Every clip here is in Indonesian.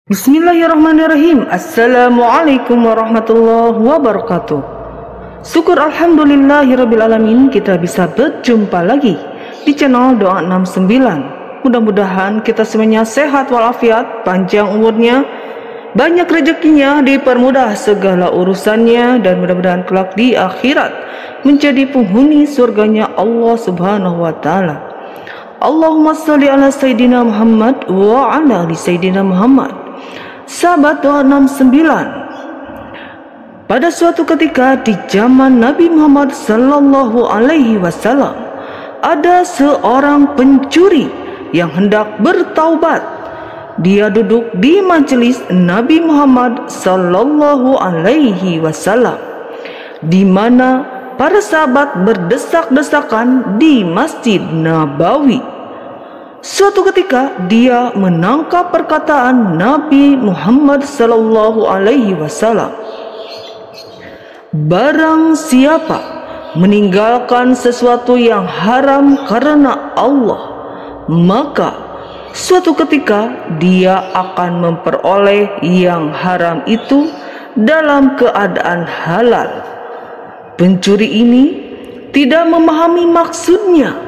Bismillahirrahmanirrahim. Assalamualaikum warahmatullahi wabarakatuh. Syukur alhamdulillahirrabbilalamin, kita bisa berjumpa lagi di channel Doa 69. Mudah-mudahan kita semuanya sehat walafiat, panjang umurnya, banyak rezekinya, dipermudah segala urusannya, dan mudah-mudahan kelak di akhirat menjadi penghuni surganya Allah subhanahu wa ta'ala. Allahumma sholli ala Sayyidina Muhammad wa ala ali Sayyidina Muhammad. Sahabat Doa 69, pada suatu ketika di zaman Nabi Muhammad sallallahu alaihi wasallam, ada seorang pencuri yang hendak bertaubat. Dia duduk di majelis Nabi Muhammad sallallahu alaihi wasallam, di mana para sahabat berdesak-desakan di Masjid Nabawi. Suatu ketika dia menangkap perkataan Nabi Muhammad sallallahu alaihi wasallam, barang siapa meninggalkan sesuatu yang haram karena Allah, maka suatu ketika dia akan memperoleh yang haram itu dalam keadaan halal. Pencuri ini tidak memahami maksudnya,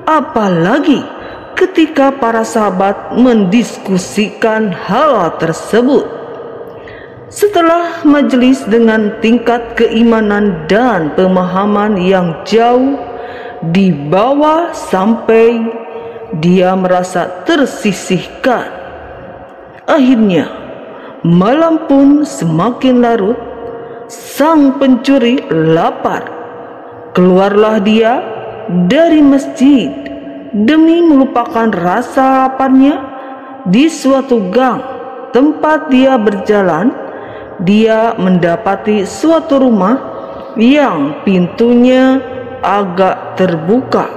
apalagi ketika para sahabat mendiskusikan hal tersebut. Setelah majelis dengan tingkat keimanan dan pemahaman yang jauh di bawah sampai dia merasa tersisihkan. Akhirnya malam pun semakin larut, sang pencuri lapar. Keluarlah dia dari masjid demi melupakan rasa laparnya. Di suatu gang tempat dia berjalan, dia mendapati suatu rumah yang pintunya agak terbuka.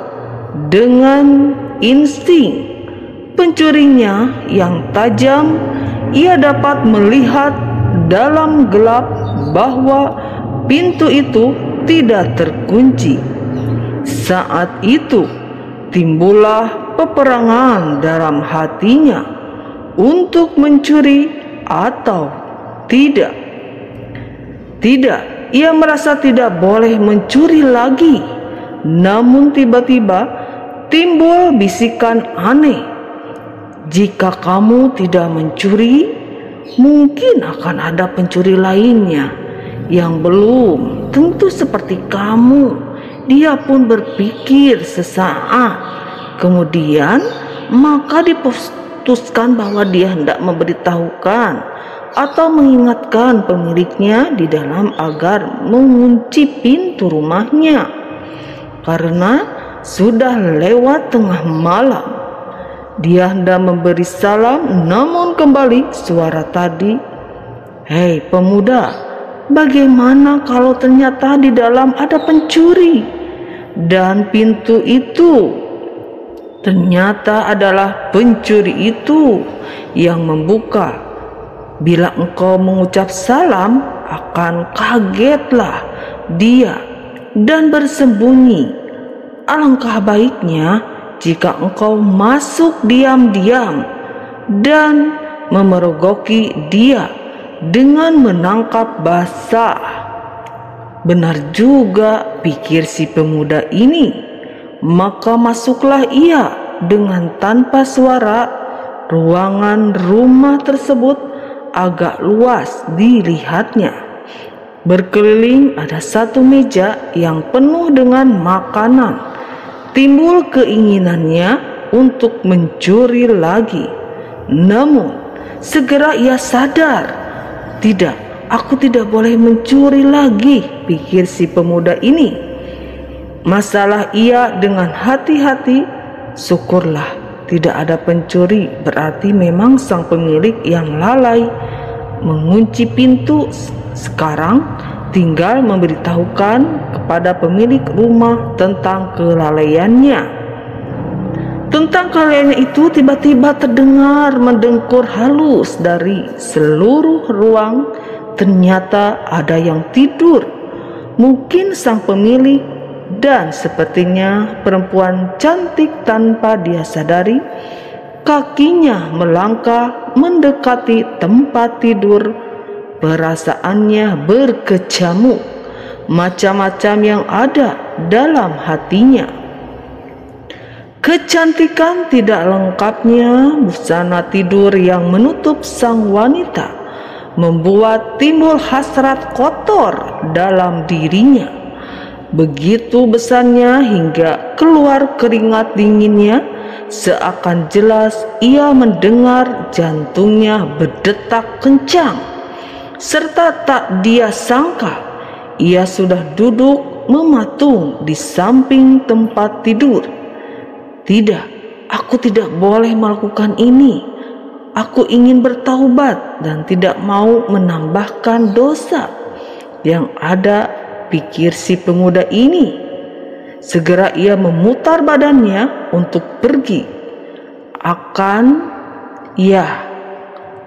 Dengan insting pencurinya yang tajam, ia dapat melihat dalam gelap bahwa pintu itu tidak terkunci. Saat itu timbullah peperangan dalam hatinya untuk mencuri atau tidak. Tidak, ia merasa tidak boleh mencuri lagi. Namun tiba-tiba timbul bisikan aneh, jika kamu tidak mencuri, mungkin akan ada pencuri lainnya yang belum tentu seperti kamu. Dia pun berpikir sesaat, kemudian maka diputuskan bahwa dia hendak memberitahukan atau mengingatkan pemiliknya di dalam agar mengunci pintu rumahnya, karena sudah lewat tengah malam. Dia hendak memberi salam, namun kembali suara tadi, "Hei pemuda, bagaimana kalau ternyata di dalam ada pencuri dan pintu itu ternyata adalah pencuri itu yang membuka? Bila engkau mengucap salam, akan kagetlah dia dan bersembunyi. Alangkah baiknya jika engkau masuk diam-diam dan memergoki dia dengan menangkap basah." Benar juga, pikir si pemuda ini. Maka masuklah ia dengan tanpa suara. Ruangan rumah tersebut agak luas dilihatnya. Berkeliling ada satu meja yang penuh dengan makanan. Timbul keinginannya untuk mencuri lagi. Namun segera ia sadar, "Tidak, aku tidak boleh mencuri lagi," pikir si pemuda ini. Masalah ia dengan hati-hati, syukurlah tidak ada pencuri, berarti memang sang pemilik yang lalai mengunci pintu. Sekarang tinggal memberitahukan kepada pemilik rumah tentang kelalaiannya. Tentang kelalaiannya itu tiba-tiba terdengar mendengkur halus dari seluruh ruang. Ternyata ada yang tidur, mungkin sang pemilik, dan sepertinya perempuan cantik. Tanpa dia sadari, Kakinya melangkah mendekati tempat tidur. Perasaannya berkecamuk, macam-macam yang ada dalam hatinya. Kecantikan tidak lengkapnya busana tidur yang menutup sang wanita membuat timbul hasrat kotor dalam dirinya. Begitu besarnya hingga keluar keringat dinginnya, seakan jelas ia mendengar jantungnya berdetak kencang. Serta tak dia sangka, ia sudah duduk mematung di samping tempat tidur. Tidak, aku tidak boleh melakukan ini. Aku ingin bertaubat dan tidak mau menambahkan dosa. Yang ada, pikir si pemuda ini. Segera ia memutar badannya untuk pergi. Ia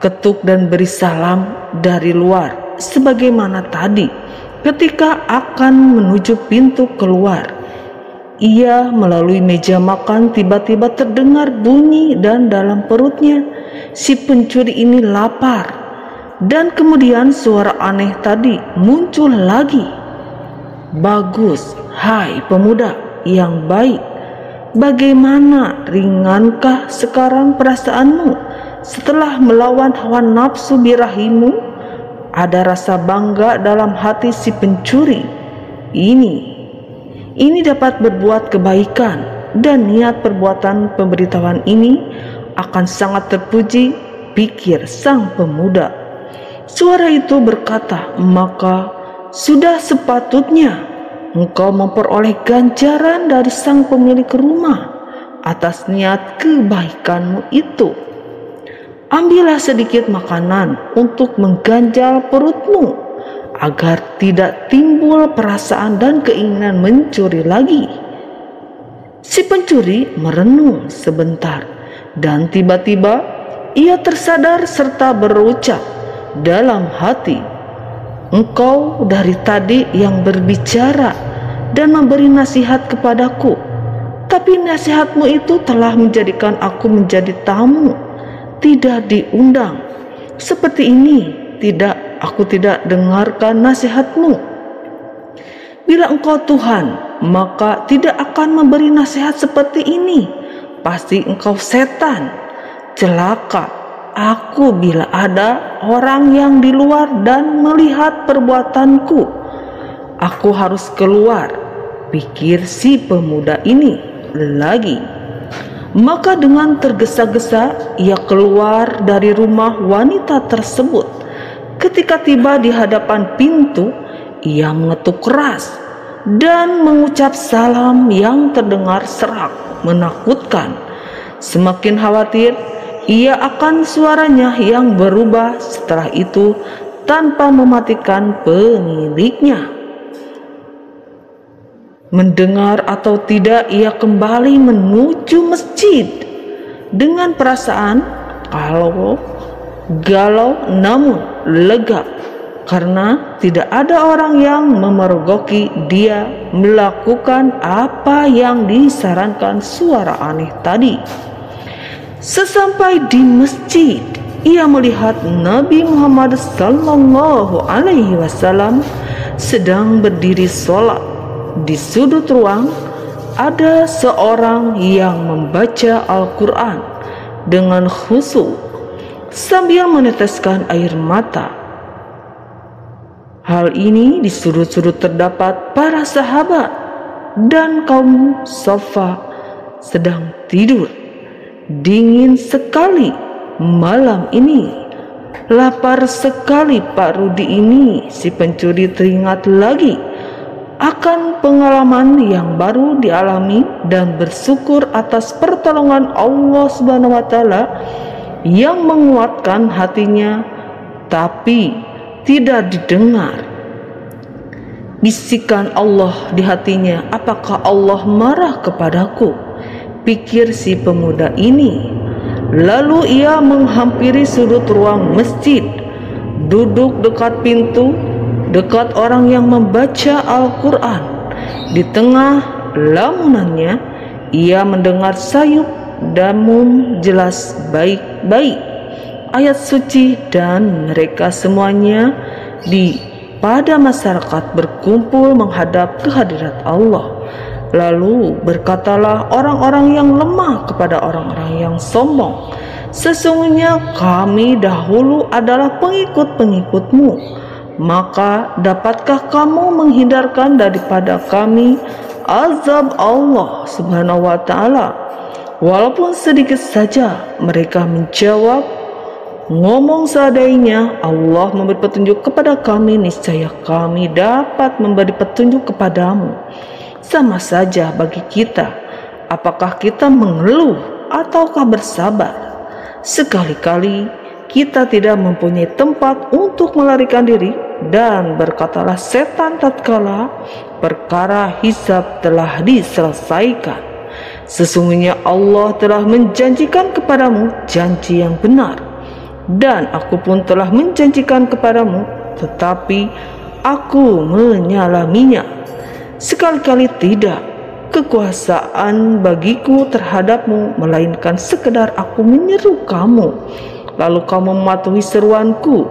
ketuk dan beri salam dari luar, sebagaimana tadi ketika akan menuju pintu keluar. Ia melalui meja makan, tiba-tiba terdengar bunyi dan dalam perutnya si pencuri ini lapar. Dan kemudian suara aneh tadi muncul lagi. Bagus, hai pemuda yang baik. Bagaimana ringankah sekarang perasaanmu setelah melawan hawa nafsu birahimu? Ada rasa bangga dalam hati si pencuri ini dapat berbuat kebaikan, dan niat perbuatan pemberitahuan ini akan sangat terpuji, pikir sang pemuda. Suara itu berkata, maka sudah sepatutnya engkau memperoleh ganjaran dari sang pemilik rumah atas niat kebaikanmu itu. Ambillah sedikit makanan untuk mengganjal perutmu, agar tidak timbul perasaan dan keinginan mencuri lagi. Si pencuri merenung sebentar, dan tiba-tiba ia tersadar serta berucap dalam hati, engkau dari tadi yang berbicara dan memberi nasihat kepadaku, tapi nasihatmu itu telah menjadikan aku menjadi tamu, tidak diundang. Seperti ini, aku tidak dengarkan nasihatmu. Bila engkau Tuhan, maka tidak akan memberi nasihat seperti ini. Pasti engkau setan. Celaka aku bila ada orang yang di luar dan melihat perbuatanku. Aku harus keluar, pikir si pemuda ini lagi. Maka dengan tergesa-gesa ia keluar dari rumah wanita tersebut. Ketika tiba di hadapan pintu, ia mengetuk keras dan mengucap salam yang terdengar serak, menakutkan. Semakin khawatir ia akan suaranya yang berubah setelah itu tanpa mematikan pemiliknya. Mendengar atau tidak, ia kembali menuju masjid dengan perasaan galau namun lega, karena tidak ada orang yang memergoki dia melakukan apa yang disarankan suara aneh tadi. Sesampai di masjid, ia melihat Nabi Muhammad SAW sedang berdiri sholat. Di sudut ruang ada seorang yang membaca Al-Quran dengan khusyuk sambil meneteskan air mata. Hal ini di sudut-sudut terdapat para sahabat dan kaum Safa sedang tidur. Dingin sekali malam ini. Lapar sekali Pak Rudi ini. Si pencuri teringat lagi akan pengalaman yang baru dialami dan bersyukur atas pertolongan Allah Subhanahu wa Ta'ala yang menguatkan hatinya, tapi tidak didengar bisikan Allah di hatinya. Apakah Allah marah kepadaku? Pikir si pemuda ini. Lalu ia menghampiri sudut ruang masjid, duduk dekat pintu, dekat orang yang membaca Al-Quran. Di tengah lamunannya ia mendengar sayup namun jelas baik-baik ayat suci, dan mereka semuanya pada masyarakat berkumpul menghadap kehadirat Allah. Lalu berkatalah orang-orang yang lemah kepada orang-orang yang sombong, sesungguhnya kami dahulu adalah pengikut-pengikutmu, maka dapatkah kamu menghindarkan daripada kami azab Allah Subhanahu wa ta'ala? Walaupun sedikit saja. Mereka menjawab, ngomong seadanya, Allah memberi petunjuk kepada kami, niscaya kami dapat memberi petunjuk kepadamu. Sama saja bagi kita, apakah kita mengeluh ataukah bersabar? Sekali-kali kita tidak mempunyai tempat untuk melarikan diri, dan berkatalah setan tatkala perkara hisab telah diselesaikan, sesungguhnya Allah telah menjanjikan kepadamu janji yang benar, dan aku pun telah menjanjikan kepadamu, tetapi aku menyalaminya. Sekali-kali tidak kekuasaan bagiku terhadapmu, melainkan sekedar aku menyeru kamu, lalu kamu mematuhi seruanku.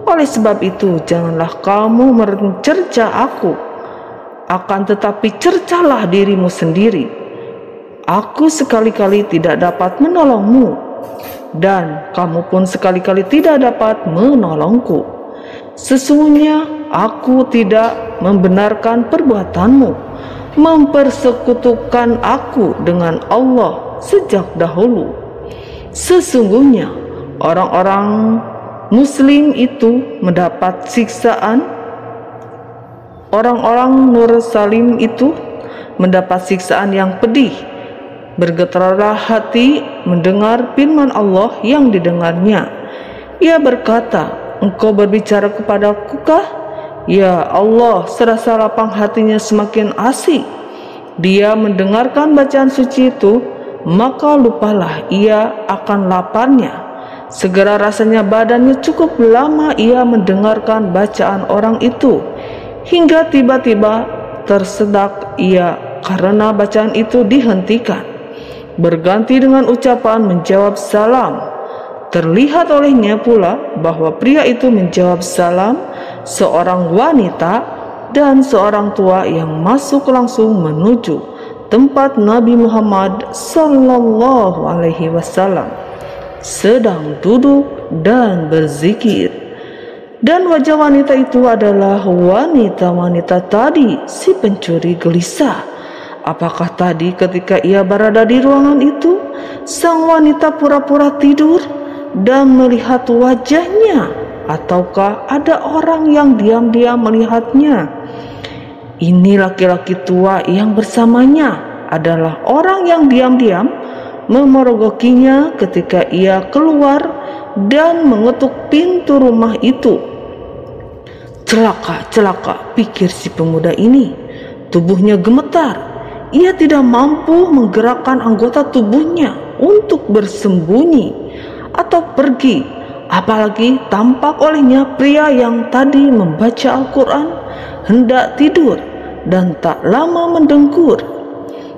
Oleh sebab itu, janganlah kamu mencerca aku, akan tetapi cercalah dirimu sendiri. Aku sekali-kali tidak dapat menolongmu, dan kamu pun sekali-kali tidak dapat menolongku. Sesungguhnya aku tidak membenarkan perbuatanmu, mempersekutukan aku dengan Allah sejak dahulu. Sesungguhnya orang-orang Muslim itu mendapat siksaan, orang-orang Nur Salim itu mendapat siksaan yang pedih. Bergetarlah hati mendengar firman Allah yang didengarnya. Ia berkata, engkau berbicara kepadakukah? Ya Allah, serasa lapang hatinya semakin asik. Dia mendengarkan bacaan suci itu, maka lupalah ia akan laparnya. Segera rasanya badannya cukup lama ia mendengarkan bacaan orang itu, hingga tiba-tiba tersedak ia karena bacaan itu dihentikan. Berganti dengan ucapan menjawab salam. Terlihat olehnya pula bahwa pria itu menjawab salam, seorang wanita dan seorang tua yang masuk langsung menuju tempat Nabi Muhammad sallallahu alaihi wasallam sedang duduk dan berzikir. Dan wajah wanita itu adalah wanita-wanita tadi. Si pencuri gelisah, apakah tadi ketika ia berada di ruangan itu, sang wanita pura-pura tidur dan melihat wajahnya, ataukah ada orang yang diam-diam melihatnya? Ini laki-laki tua yang bersamanya adalah orang yang diam-diam memerogokinya ketika ia keluar dan mengetuk pintu rumah itu. Celaka, celaka, pikir si pemuda ini. Tubuhnya gemetar. Ia tidak mampu menggerakkan anggota tubuhnya untuk bersembunyi atau pergi. Apalagi tampak olehnya pria yang tadi membaca Al-Quran hendak tidur dan tak lama mendengkur.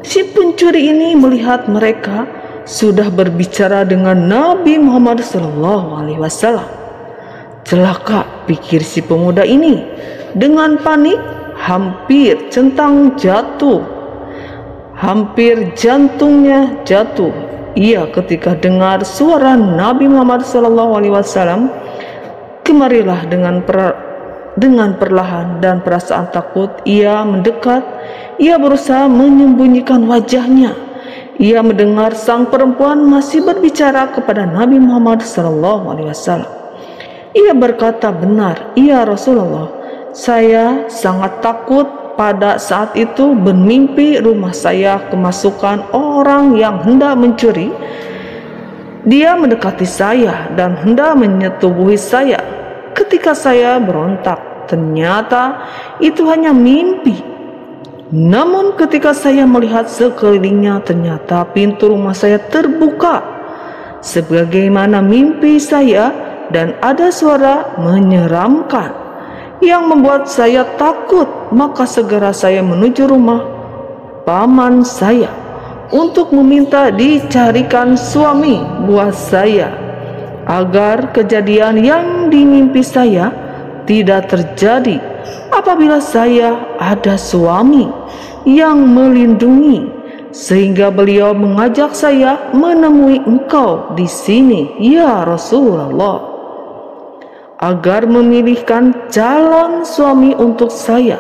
Si pencuri ini melihat mereka sudah berbicara dengan Nabi Muhammad SAW. Celaka, pikir si pemuda ini. Dengan panik, hampir centang jatuh. Hampir jantungnya jatuh. Ia ketika dengar suara Nabi Muhammad SAW. Kemarilah dengan perlahan dan perasaan takut ia mendekat. Ia berusaha menyembunyikan wajahnya. Ia mendengar sang perempuan masih berbicara kepada Nabi Muhammad SAW. Ia berkata, benar, ya Rasulullah, saya sangat takut pada saat itu bermimpi rumah saya kemasukan orang yang hendak mencuri. Dia mendekati saya dan hendak menyetubuhi saya. Ketika saya berontak, ternyata itu hanya mimpi. Namun ketika saya melihat sekelilingnya, ternyata pintu rumah saya terbuka sebagaimana mimpi saya, dan ada suara menyeramkan yang membuat saya takut. Maka segera saya menuju rumah paman saya. untuk meminta dicarikan suami buat saya, agar kejadian yang dimimpi saya tidak terjadi apabila saya ada suami yang melindungi, sehingga beliau mengajak saya menemui engkau di sini, ya Rasulullah, agar memilihkan calon suami untuk saya.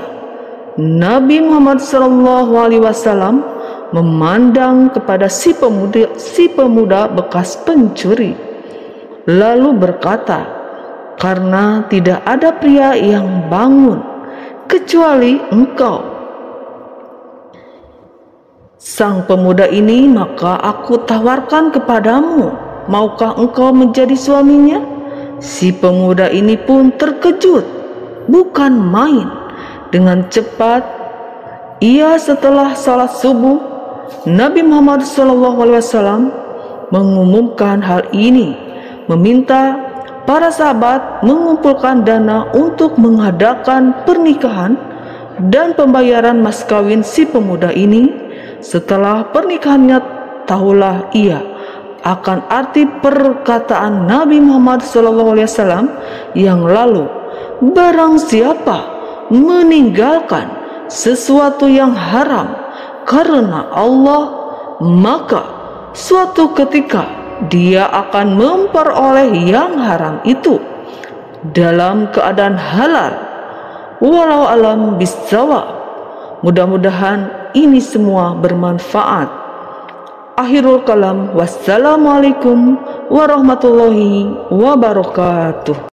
Nabi Muhammad SAW memandang kepada si pemuda bekas pencuri, lalu berkata, karena tidak ada pria yang bangun kecuali engkau, sang pemuda ini, maka aku tawarkan kepadamu, maukah engkau menjadi suaminya? Si pemuda ini pun terkejut, bukan main. Dengan cepat ia setelah salat subuh, Nabi Muhammad SAW mengumumkan hal ini, meminta para sahabat mengumpulkan dana untuk mengadakan pernikahan dan pembayaran mas kawin si pemuda ini. Setelah pernikahannya, tahulah ia akan arti perkataan Nabi Muhammad SAW yang lalu, barang siapa meninggalkan sesuatu yang haram karena Allah, maka suatu ketika dia akan memperoleh yang haram itu dalam keadaan halal. Walau alam bisawab. Mudah-mudahan ini semua bermanfaat. Akhirul kalam. Wassalamualaikum warahmatullahi wabarakatuh.